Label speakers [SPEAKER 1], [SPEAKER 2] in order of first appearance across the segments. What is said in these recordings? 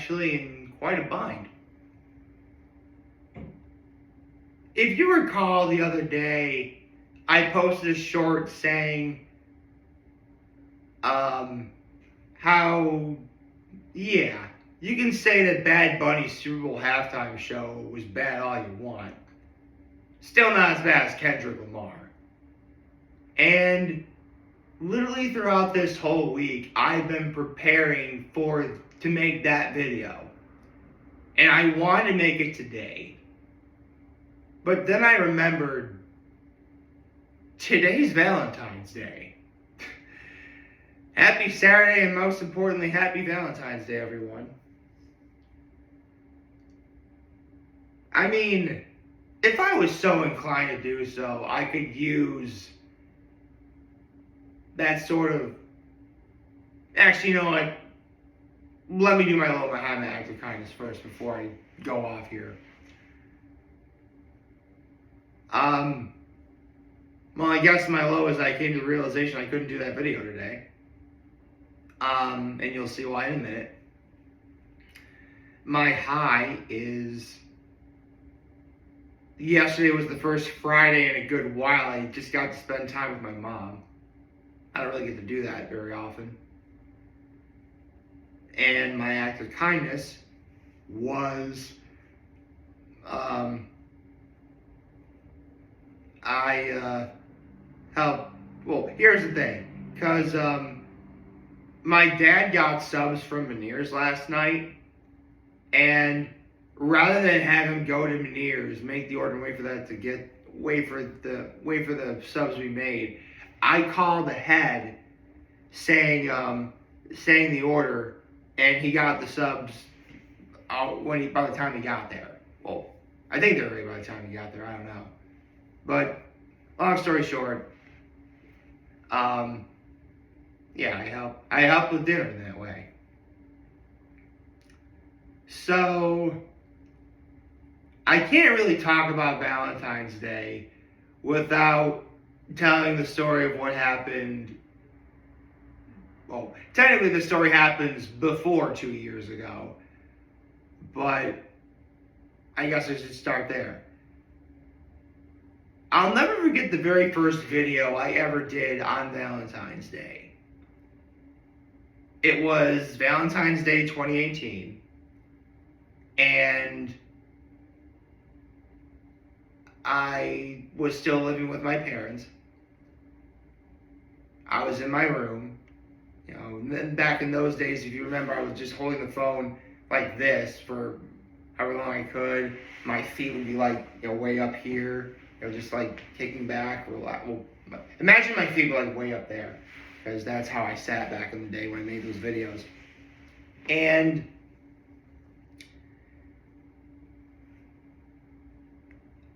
[SPEAKER 1] actually in quite a bind. If you recall the other day, I posted a short saying, how, yeah, you can say that Bad Bunny's Super Bowl halftime show was bad all you want. Still not as bad as Kendrick Lamar. And literally throughout this whole week, I've been preparing to make that video. And I wanted to make it today. But then I remembered today's Valentine's Day. Happy Saturday, and most importantly, happy Valentine's Day, everyone. I mean, if I was so inclined to do so, I could use that sort of... Actually, you know what? Let me do my little behind the act of kindness first before I go off here. Well, I guess my low is I came to the realization I couldn't do that video today. And you'll see why in a minute. My high is... Yesterday was the first Friday in a good while I just got to spend time with my mom. I don't really get to do that very often. And my act of kindness was... I helped... Well, here's the thing. Because my dad got subs from Meniere's last night. And rather than have him go to Meniere's, make the order and wait for that to wait for the subs to be made, I called ahead saying the order, and he got the subs out by the time he got there. Well, I think they were ready by the time he got there. I don't know, but long story short, yeah, I helped with dinner in that way. So I can't really talk about Valentine's Day without telling the story of what happened. Well, technically the story happens before 2 years ago, but I guess I should start there. I'll never forget the very first video I ever did on Valentine's Day. It was Valentine's Day 2018, and I was still living with my parents. I was in my room. You know, and then back in those days, if you remember, I was just holding the phone like this for however long I could. My feet would be like, way up here, just like kicking back. Well, imagine my feet were like way up there, because that's how I sat back in the day when I made those videos. And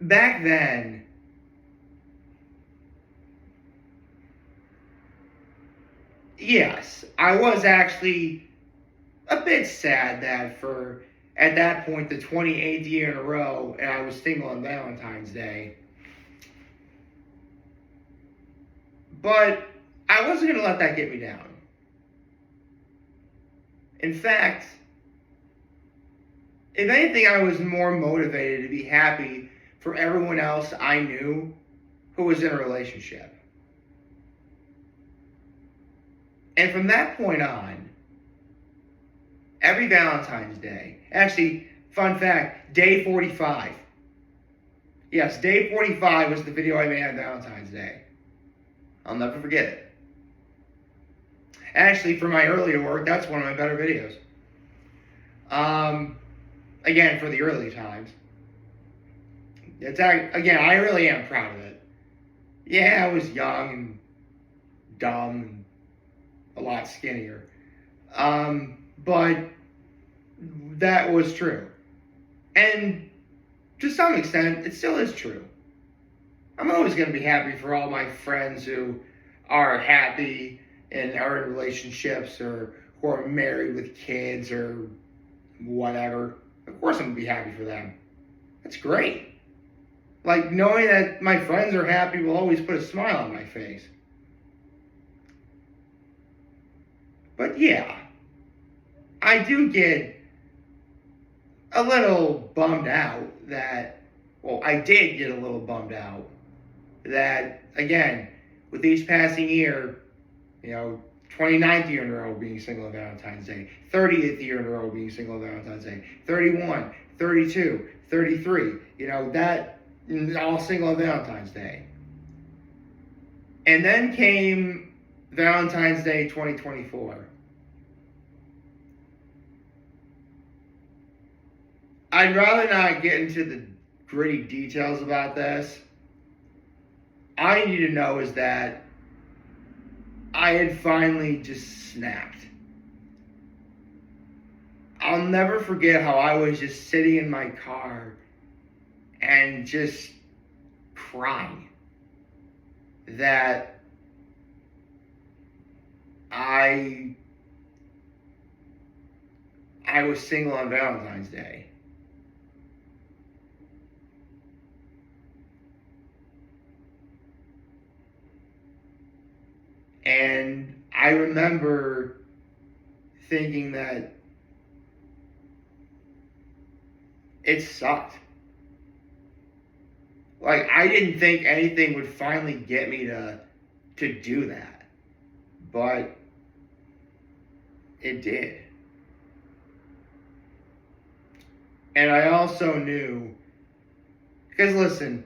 [SPEAKER 1] back then, yes, I was actually a bit sad that at that point, the 28th year in a row, and I was single on Valentine's Day. But I wasn't going to let that get me down. In fact, if anything, I was more motivated to be happy for everyone else I knew who was in a relationship. And from that point on, every Valentine's Day, actually, fun fact, day 45. Yes, day 45 was the video I made on Valentine's Day. I'll never forget it. Actually, for my earlier work, that's one of my better videos. Again, for the early times. Again, I really am proud of it. Yeah, I was young and dumb and a lot skinnier. But that was true. And to some extent, it still is true. I'm always going to be happy for all my friends who are happy and are in relationships or who are married with kids or whatever. Of course I'm going to be happy for them. That's great. Like, knowing that my friends are happy will always put a smile on my face. But yeah, I do get a little bummed out that, well, I did get a little bummed out that, again, with each passing year, 29th year in a row being single on Valentine's Day, 30th year in a row being single on Valentine's Day, 31, 32, 33, that all single on Valentine's Day. And then came Valentine's Day 2024. I'd rather not get into the gritty details about this. All I need to know is that I had finally just snapped. I'll never forget how I was just sitting in my car and just crying that I was single on Valentine's Day. And I remember thinking that it sucked. Like, I didn't think anything would finally get me to do that. But it did. And I also knew, because listen,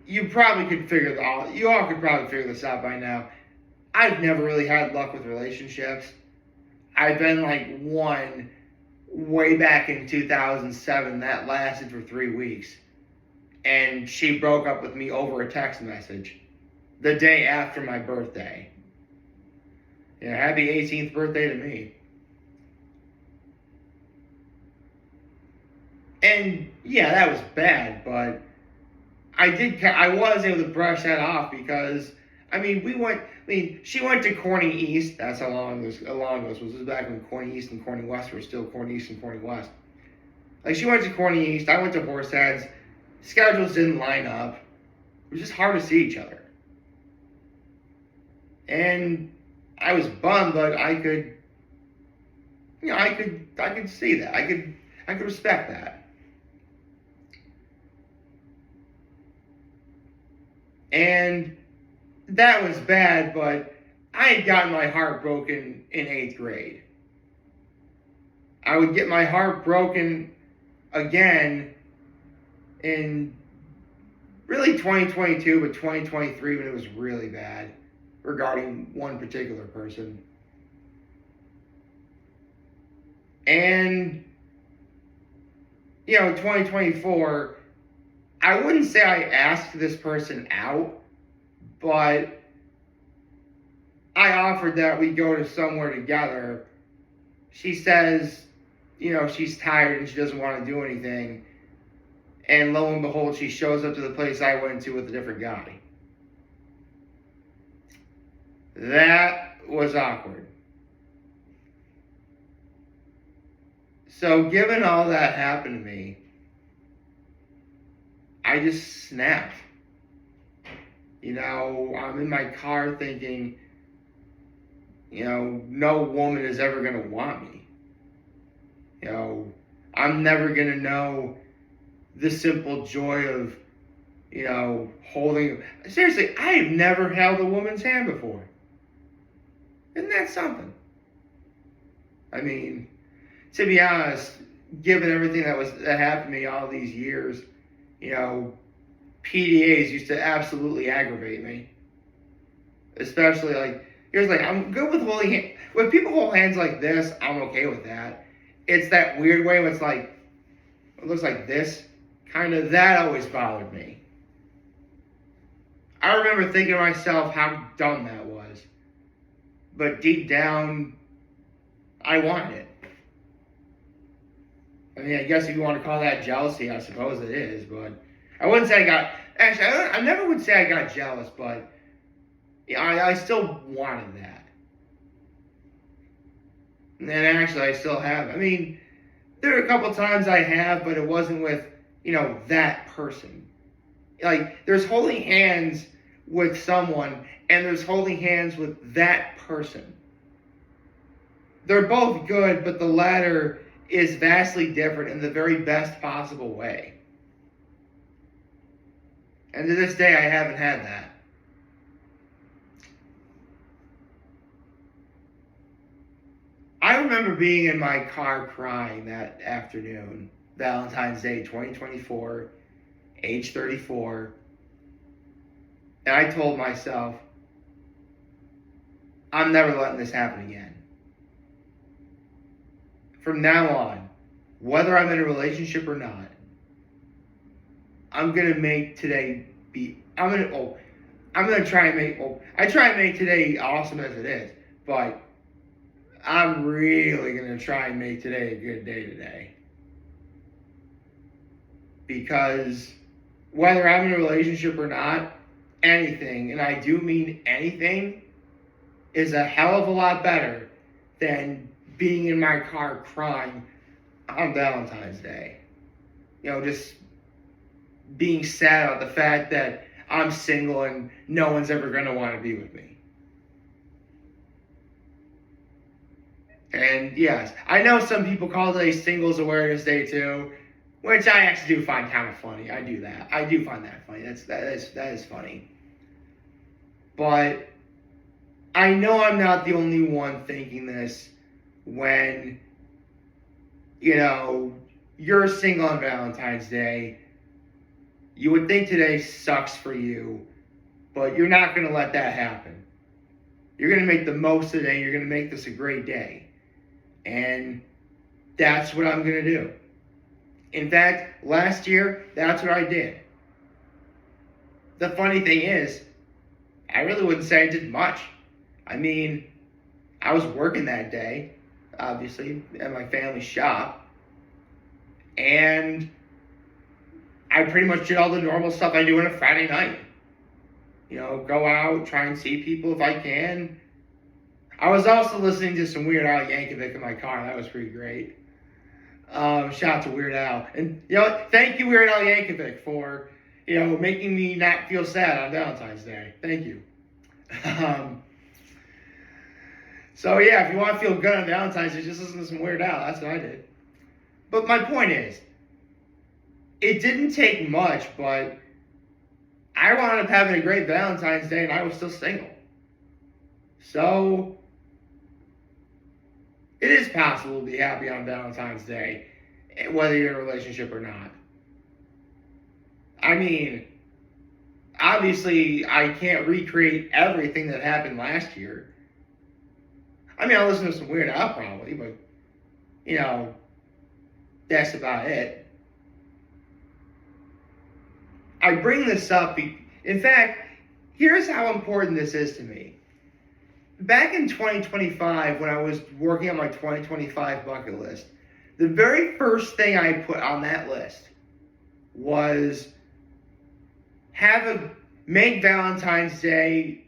[SPEAKER 1] you all could probably figure this out by now. I've never really had luck with relationships. I've been like one way back in 2007 that lasted for 3 weeks. And she broke up with me over a text message the day after my birthday. Happy 18th birthday to me. And yeah, that was bad, but I was able to brush that off because, she went to Corning East. That's how long this was. This was back when Corning East and Corning West were still Corning East and Corning West. Like, she went to Corning East, I went to Horseheads. Schedules didn't line up. It was just hard to see each other. And I was bummed, but I could see that. I could respect that. And that was bad, but I had gotten my heart broken in 8th grade. I would get my heart broken again in really 2022, but 2023 when it was really bad regarding one particular person. And, 2024, I wouldn't say I asked this person out, but I offered that we go to somewhere together. She says, she's tired and she doesn't want to do anything. And lo and behold, she shows up to the place I went to with a different guy. That was awkward. So given all that happened to me, I just snapped. I'm in my car thinking, no woman is ever going to want me. I'm never going to know the simple joy of, holding. Seriously, I have never held a woman's hand before. Isn't that something? To be honest, given everything that happened to me all these years, PDAs used to absolutely aggravate me. Especially I'm good with holding hands. When people hold hands like this, I'm okay with that. It's that weird way where it looks like this. Kind of, that always bothered me. I remember thinking to myself how dumb that was. But deep down, I wanted it. I guess if you want to call that jealousy, I suppose it is, but I wouldn't say I never would say I got jealous, but I still wanted that. And actually, I still have. There are a couple times I have, but it wasn't with, that person. There's holding hands with someone, and there's holding hands with that person. They're both good, but the latter is vastly different in the very best possible way. And to this day, I haven't had that. I remember being in my car crying that afternoon, Valentine's Day 2024, age 34, and I told myself, I'm never letting this happen again. From now on, whether I'm in a relationship or not, I'm gonna make today be. I'm gonna try and make. I try and make today awesome as it is, but I'm really gonna try and make today a good day today. Because whether I'm in a relationship or not, anything, and I do mean anything, is a hell of a lot better than being in my car crying on Valentine's Day. Just being sad about the fact that I'm single and no one's ever going to want to be with me. And yes, I know some people call today Singles Awareness Day too, which I actually do find kind of funny. I do that. I do find that funny. That is funny. But I know I'm not the only one thinking this when, you're single on Valentine's Day. You would think today sucks for you, but you're not going to let that happen. You're going to make the most of today. You're going to make this a great day. And that's what I'm going to do. In fact, last year, that's what I did. The funny thing is, I really wouldn't say I did much. I mean, I was working that day, obviously, at my family's shop. And I pretty much did all the normal stuff I do on a Friday night. Go out, try and see people if I can. I was also listening to some Weird Al Yankovic in my car. That was pretty great. Shout out to Weird Al. And, thank you, Weird Al Yankovic, for, making me not feel sad on Valentine's Day. Thank you. So, yeah, if you want to feel good on Valentine's Day, just listen to some Weird Al. That's what I did. But my point is, it didn't take much, but I wound up having a great Valentine's Day and I was still single. So, it is possible to be happy on Valentine's Day, whether you're in a relationship or not. I mean, obviously, I can't recreate everything that happened last year. I mean, I'll listen to some Weird Al probably, but, that's about it. I bring this up, in fact, here's how important this is to me. Back in 2025, when I was working on my 2025 bucket list, the very first thing I put on that list was make Valentine's Day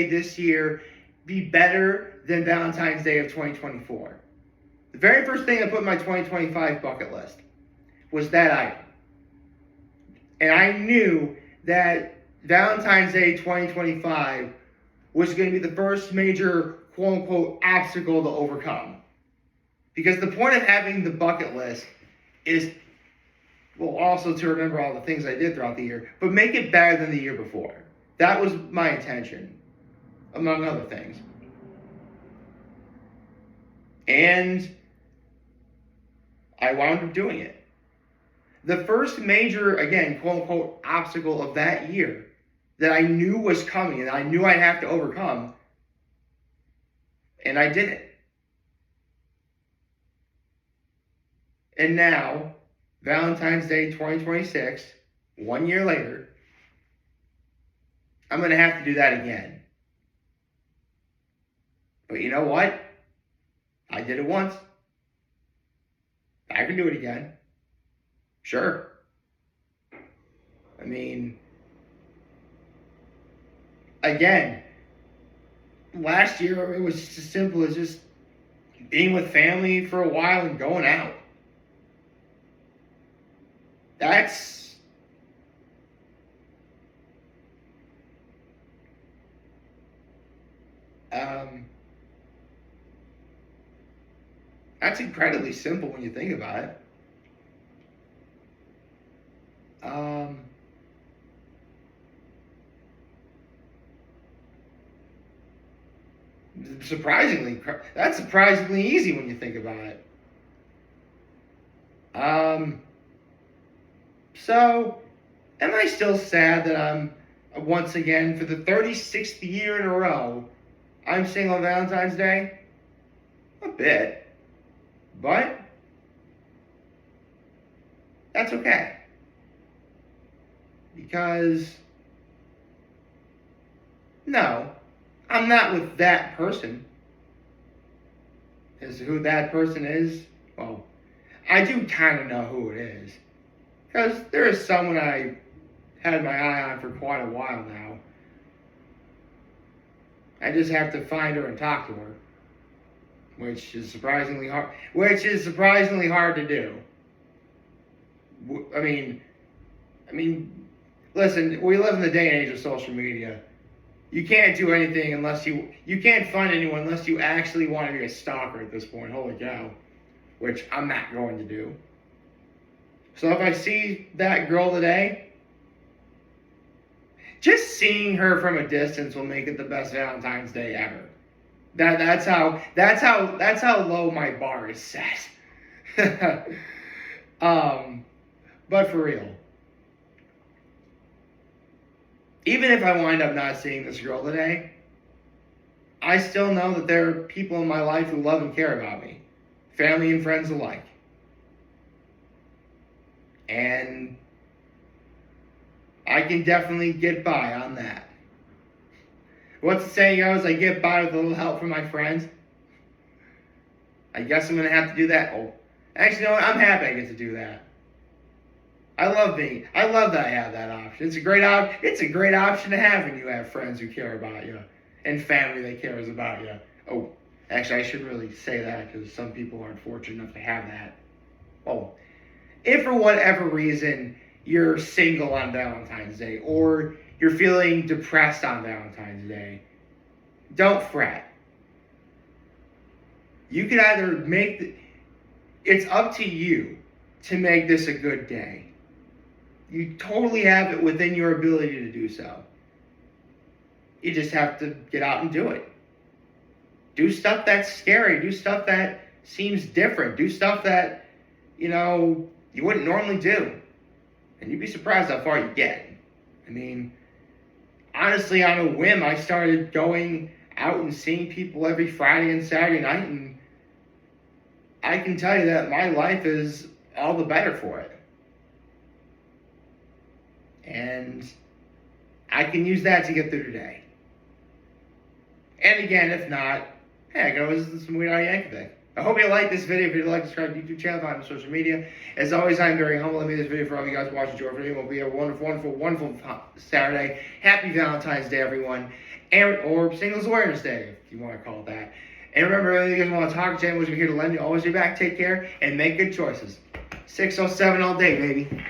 [SPEAKER 1] this year be better than Valentine's Day of 2024. The very first thing I put in my 2025 bucket list was that item. And I knew that Valentine's Day 2025 was going to be the first major quote-unquote obstacle to overcome. Because the point of having the bucket list is, also to remember all the things I did throughout the year, but make it better than the year before. That was my intention, among other things. And I wound up doing it. The first major, again, quote-unquote obstacle of that year that I knew was coming and I knew I'd have to overcome, and I did it. And now, Valentine's Day 2026, 1 year later, I'm going to have to do that again. But you know what? I did it once. I can do it again. Sure. I mean, again, last year it was just as simple as just being with family for a while and going out. That's That's incredibly simple when you think about it. Surprisingly, that's surprisingly easy when you think about it. So, am I still sad that I'm, once again, for the 36th year in a row, I'm single on Valentine's Day? A bit. But, that's okay. Because, no, I'm not with that person. As to who that person is, well, I do kind of know who it is. Because there is someone I had my eye on for quite a while now. I just have to find her and talk to her, which is surprisingly hard. To do. I mean, listen. We live in the day and age of social media. You can't do anything unless you can't find anyone unless you actually want to be a stalker at this point. Holy cow! Which I'm not going to do. So if I see that girl today, just seeing her from a distance will make it the best Valentine's Day ever. That's how low my bar is set. But for real, even if I wind up not seeing this girl today, I still know that there are people in my life who love and care about me, family and friends alike. And I can definitely get by on that. What's the saying goes? I get by with a little help from my friends. I guess I'm going to have to do that. Oh, actually, you know what? I'm happy I get to do that. I love that I have that option. It's a great option to have when you have friends who care about you and family that cares about you. Oh, actually, I shouldn't really say that because some people aren't fortunate enough to have that. Oh, if for whatever reason you're single on Valentine's Day or you're feeling depressed on Valentine's Day, don't fret. You can either it's up to you to make this a good day. You totally have it within your ability to do so. You just have to get out and do it. Do stuff that's scary. Do stuff that seems different. Do stuff that, you wouldn't normally do. And you'd be surprised how far you get. I mean, honestly, on a whim, I started going out and seeing people every Friday and Saturday night, and I can tell you that my life is all the better for it. And I can use that to get through today. And again, if not, hey, I can always listen to some Weird Al Yankovic. I hope you like this video. If you'd like to subscribe to the YouTube channel, find me on social media. As always, I'm very humble. I made this video for all of you guys watching. Enjoy video. Hope you have a wonderful, wonderful, wonderful Saturday. Happy Valentine's Day, everyone. Or Singles Awareness Day, if you want to call it that. And remember, if you guys want to talk, Jen was here to lend you. Always be back. Take care and make good choices. 607 all day, baby.